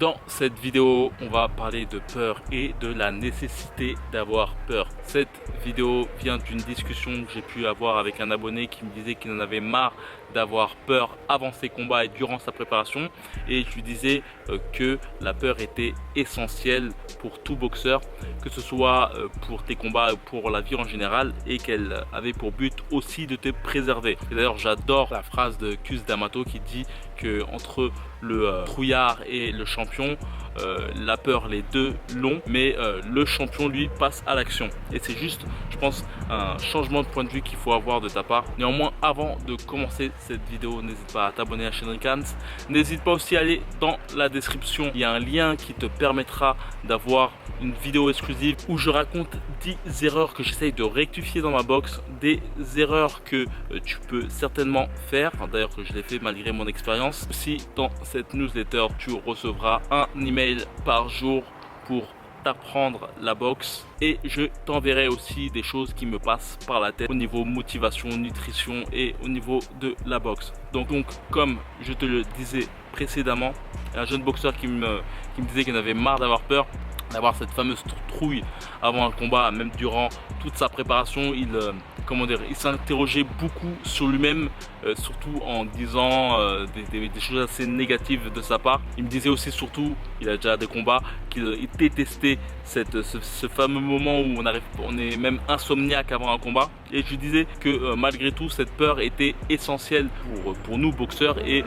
Dans cette vidéo, on va parler de peur et de la nécessité d'avoir peur. Cette vidéo vient d'une discussion que j'ai pu avoir avec un abonné qui me disait qu'il en avait marre d'avoir peur avant ses combats et durant sa préparation. Et je lui disais que la peur était essentielle pour tout boxeur, que ce soit pour tes combats ou pour la vie en général, et qu'elle avait pour but aussi de te préserver. Et d'ailleurs, j'adore la phrase de Cus D'Amato qui dit que entre le trouillard et le champion, la peur, les deux l'ont, mais le champion lui passe à l'action. Et c'est juste, je pense, un changement de point de vue qu'il faut avoir de ta part. Néanmoins, avant de commencer cette vidéo, n'hésite pas à t'abonner à la chaîne Rickans. N'hésite pas aussi à aller dans la description, il y a un lien qui te permettra d'avoir une vidéo exclusive où je raconte 10 erreurs que j'essaye de rectifier dans ma boxe, des erreurs que tu peux certainement faire, d'ailleurs que je l'ai fait malgré mon expérience. Aussi, dans cette newsletter, tu recevras un email par jour pour t'apprendre la boxe, et je t'enverrai aussi des choses qui me passent par la tête au niveau motivation, nutrition et au niveau de la boxe. Donc comme je te le disais précédemment, un jeune boxeur qui me disait qu'il en avait marre d'avoir peur, d'avoir cette fameuse trouille avant un combat, même durant toute sa préparation, il s'interrogeait beaucoup sur lui-même, surtout en disant des choses assez négatives de sa part. Il me disait aussi, surtout, il a déjà des combats, qu'il détestait ce fameux moment où on est même insomniaque avant un combat. Et je lui disais que malgré tout, cette peur était essentielle pour nous boxeurs et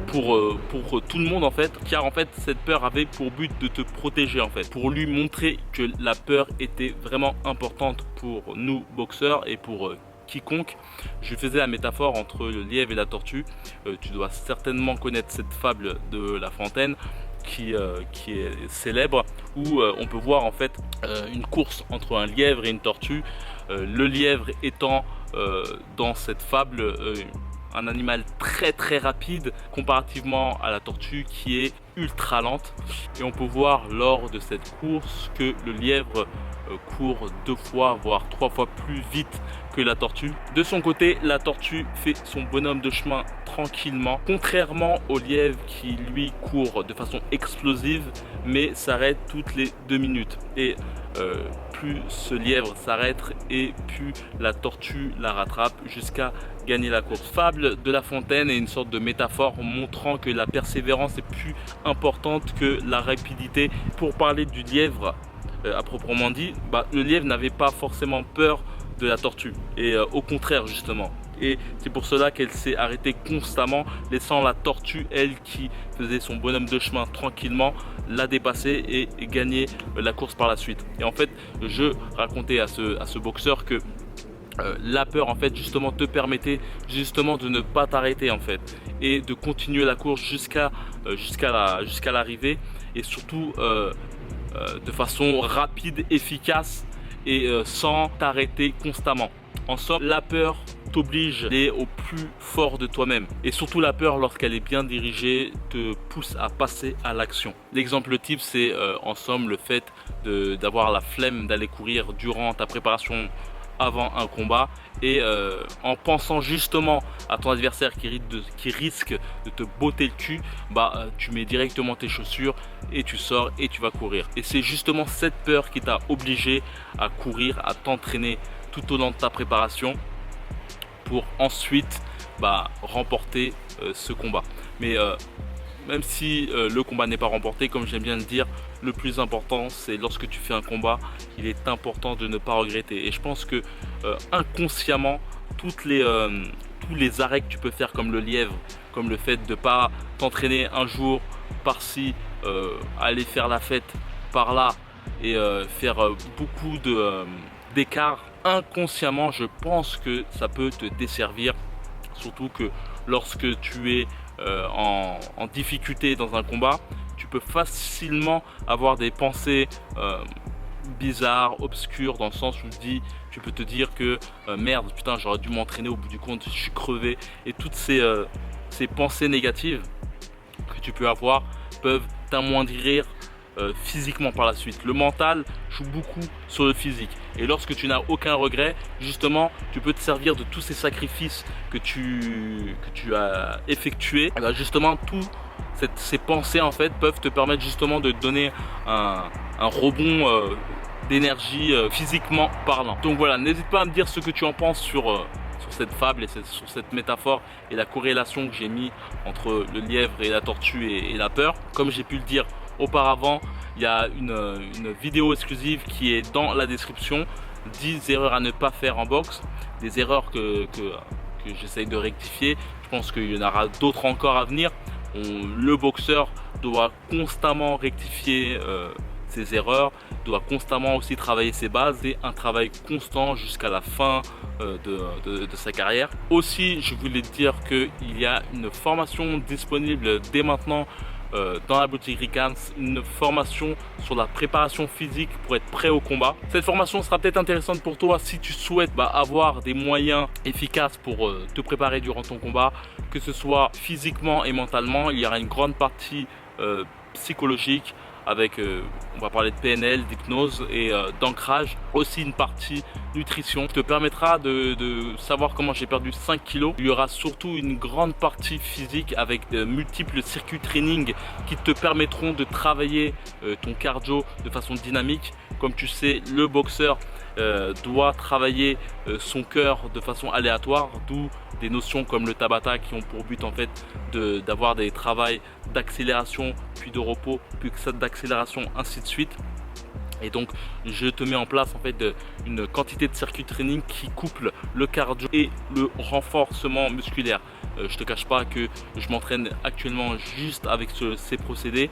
pour tout le monde en fait, car en fait cette peur avait pour but de te protéger en fait, pour lui montrer que la peur était vraiment importante pour nous boxeurs et pour quiconque. Je faisais la métaphore entre le lièvre et la tortue. Tu dois certainement connaître cette fable de La Fontaine qui est célèbre, où on peut voir en fait une course entre un lièvre et une tortue. Le lièvre étant dans cette fable un animal très rapide comparativement à la tortue qui est ultra lente, et on peut voir lors de cette course que le lièvre court 2 fois voire 3 fois plus vite que la tortue. De son côté, la tortue fait son bonhomme de chemin tranquillement, contrairement au lièvre qui lui court de façon explosive mais s'arrête toutes les 2 minutes. Et plus ce lièvre s'arrête et plus la tortue la rattrape jusqu'à gagner la course. Fable de La Fontaine est une sorte de métaphore montrant que la persévérance est plus importante que la rapidité. Pour parler du lièvre à proprement dit, le lièvre n'avait pas forcément peur de la tortue, et au contraire justement. Et c'est pour cela qu'elle s'est arrêtée constamment, laissant la tortue, elle qui faisait son bonhomme de chemin tranquillement, la dépasser et gagner la course par la suite. Et en fait, je racontais à ce boxeur que la peur en fait justement te permettait justement de ne pas t'arrêter en fait, et de continuer la course jusqu'à l'arrivée, et surtout de façon rapide, efficace, et sans t'arrêter constamment. En somme, la peur t'oblige à aller au plus fort de toi-même, et surtout la peur, lorsqu'elle est bien dirigée, te pousse à passer à l'action. L'exemple type, c'est en somme le fait d'avoir la flemme d'aller courir durant ta préparation avant un combat, et en pensant justement à ton adversaire qui risque de te botter le cul, tu mets directement tes chaussures et tu sors et tu vas courir. Et c'est justement cette peur qui t'a obligé à courir, à t'entraîner tout au long de ta préparation pour ensuite remporter ce combat. Mais même si le combat n'est pas remporté, comme j'aime bien le dire, le plus important, c'est lorsque tu fais un combat, il est important de ne pas regretter. Et je pense que inconsciemment, tous les arrêts que tu peux faire, comme le lièvre, comme le fait de ne pas t'entraîner un jour par-ci, aller faire la fête par-là, et faire beaucoup d'écart, inconsciemment, je pense que ça peut te desservir. Surtout que lorsque tu es en difficulté dans un combat, tu peux facilement avoir des pensées bizarres, obscures, dans le sens où tu peux te dire que merde, putain, j'aurais dû m'entraîner, au bout du compte je suis crevé. Et toutes ces pensées négatives que tu peux avoir peuvent t'amoindrir physiquement par la suite. Le mental joue beaucoup sur le physique, et lorsque tu n'as aucun regret, justement, tu peux te servir de tous ces sacrifices que tu as effectués. Justement, tout ces pensées en fait peuvent te permettre justement de donner un rebond d'énergie physiquement parlant. Donc voilà, n'hésite pas à me dire ce que tu en penses sur cette fable et sur cette métaphore et la corrélation que j'ai mis entre le lièvre et la tortue et la peur. Comme j'ai pu le dire auparavant, il y a une vidéo exclusive qui est dans la description. 10 erreurs à ne pas faire en boxe, des erreurs que j'essaye de rectifier. Je pense qu'il y en aura d'autres encore à venir. Le boxeur doit constamment rectifier ses erreurs, doit constamment aussi travailler ses bases et un travail constant jusqu'à la fin de sa carrière. Aussi, je voulais te dire qu'il y a une formation disponible dès maintenant dans la boutique Ricans, une formation sur la préparation physique pour être prêt au combat. Cette formation sera peut-être intéressante pour toi si tu souhaites avoir des moyens efficaces pour te préparer durant ton combat, que ce soit physiquement et mentalement. Il y aura une grande partie psychologique avec, on va parler de PNL, d'hypnose et d'ancrage. Aussi une partie nutrition qui te permettra de savoir comment j'ai perdu 5 kilos. Il y aura surtout une grande partie physique avec de multiples circuits training qui te permettront de travailler ton cardio de façon dynamique. Comme tu sais, le boxeur doit travailler son cœur de façon aléatoire, d'où des notions comme le Tabata qui ont pour but en fait d'avoir des travails d'accélération puis de repos puis d'accélération ainsi de suite. Et donc je te mets en place en fait une quantité de circuit training qui couple le cardio et le renforcement musculaire. Je te cache pas que je m'entraîne actuellement juste avec ces procédés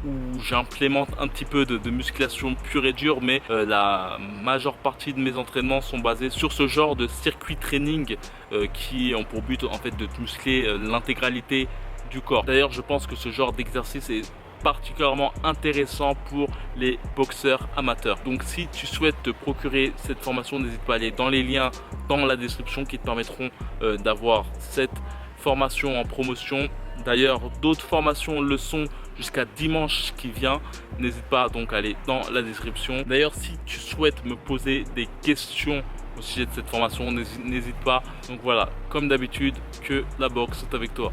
où j'implémente un petit peu de musculation pure et dure, mais la majeure partie de mes entraînements sont basés sur ce genre de circuit training qui ont pour but en fait de muscler l'intégralité du corps. D'ailleurs, je pense que ce genre d'exercice est particulièrement intéressant pour les boxeurs amateurs. Donc si tu souhaites te procurer cette formation, n'hésite pas à aller dans les liens dans la description qui te permettront d'avoir cette formation en promotion. D'ailleurs, d'autres formations le sont jusqu'à dimanche qui vient. N'hésite pas donc à aller dans la description. D'ailleurs, si tu souhaites me poser des questions au sujet de cette formation, n'hésite pas. Donc voilà, comme d'habitude, que la boxe est avec toi.